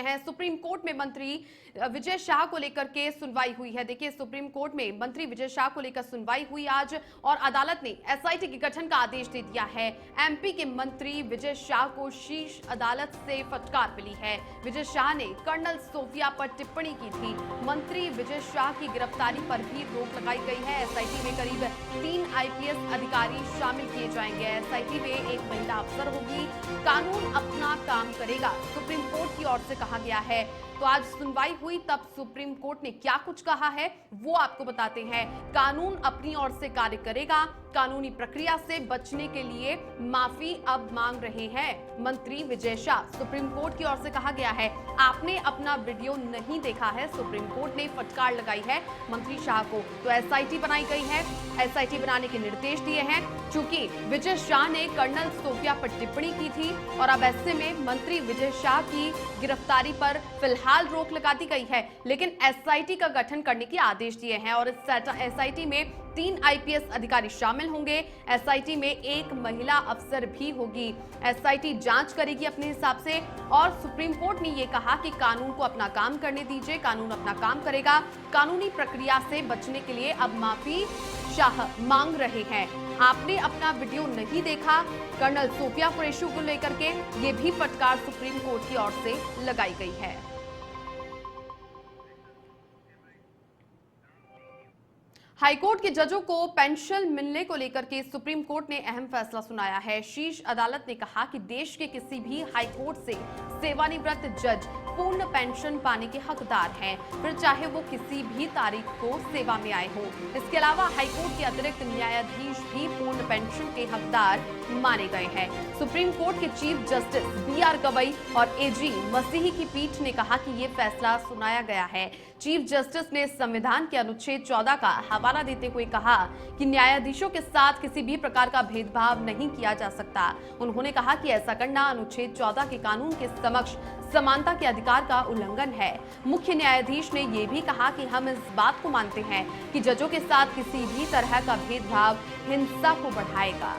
हैं। Supreme court में मंत्री विजय शाह को लेकर के सुनवाई हुई है। देखिए, सुप्रीम कोर्ट में मंत्री विजय शाह को लेकर सुनवाई हुई आज और अदालत ने एसआईटी के गठन का आदेश दे दिया है। एमपी के मंत्री विजय शाह को शीर्ष अदालत से फटकार मिली है। विजय शाह ने कर्नल सोफिया पर टिप्पणी की थी। मंत्री विजय शाह की गिरफ्तारी पर भी रोक लगाई गई है। एसआईटी में करीब 3 आईपीएस अधिकारी शामिल किए जाएंगे। एसआईटी में एक महिला अफसर होगी। कानून अपना काम करेगा, सुप्रीम कोर्ट की ओर से कहा गया है। तो आज सुनवाई हुई, तब सुप्रीम कोर्ट ने क्या कुछ कहा है वो आपको बताते हैं। कानून अपनी ओर से कार्य करेगा, कानूनी प्रक्रिया से बचने के लिए माफी अब मांग रहे हैं मंत्री विजय शाह। सुप्रीम कोर्ट की ओर से कहा गया है, आपने अपना वीडियो नहीं देखा है। सुप्रीम कोर्ट ने फटकार लगाई है मंत्री शाह को। तो एसआईटी बनाई गई है। एसआईटी बनाने के निर्देश दिए हैं, चूंकि विजय शाह ने कर्नल सोफिया पर टिप्पणी की थी और अब ऐसे में मंत्री विजय शाह की गिरफ्तारी पर फिलहाल रोक लगा दी गई है। लेकिन एसआईटी का गठन करने के आदेश दिए हैं और इस एसआईटी में 3 आईपीएस अधिकारी शामिल होंगे। एसआईटी में एक महिला अफसर भी होगी। एसआईटी जांच करेगी अपने हिसाब से और सुप्रीम कोर्ट ने यह कहा कि कानून को अपना काम करने दीजिए, कानून अपना काम करेगा। कानूनी प्रक्रिया से बचने के लिए अब माफी शाह मांग रहे हैं। आपने अपना वीडियो नहीं देखा, कर्नल सोफिया कुरैशी को लेकर के ये भी फटकार सुप्रीम कोर्ट की ओर से लगाई गई है। हाईकोर्ट के जजों को पेंशन मिलने को लेकर के सुप्रीम कोर्ट ने अहम फैसला सुनाया है। शीर्ष अदालत ने कहा कि देश के किसी भी हाईकोर्ट से सेवानिवृत्त जज पूर्ण पेंशन पाने के हकदार हैं, फिर चाहे वो किसी भी तारीख को सेवा में आए हो। इसके अलावा हाईकोर्ट के अतिरिक्त न्यायाधीश भी पूर्ण पेंशन के हकदार माने गए हैं। सुप्रीम कोर्ट के चीफ जस्टिस बीआर गवई और एजी मसीही की पीठ ने कहा कि ये फैसला सुनाया गया है। चीफ जस्टिस ने संविधान के अनुच्छेद 14 का हवाला देते हुए कहा कि न्यायाधीशों के साथ किसी भी प्रकार का भेदभाव नहीं किया जा सकता। उन्होंने कहा कि ऐसा करना अनुच्छेद 14 के कानून के समक्ष समानता के अधिकार का उल्लंघन है। मुख्य न्यायाधीश ने यह भी कहा कि हम इस बात को मानते हैं कि जजों के साथ किसी भी तरह का भेदभाव हिंसा को बढ़ाएगा।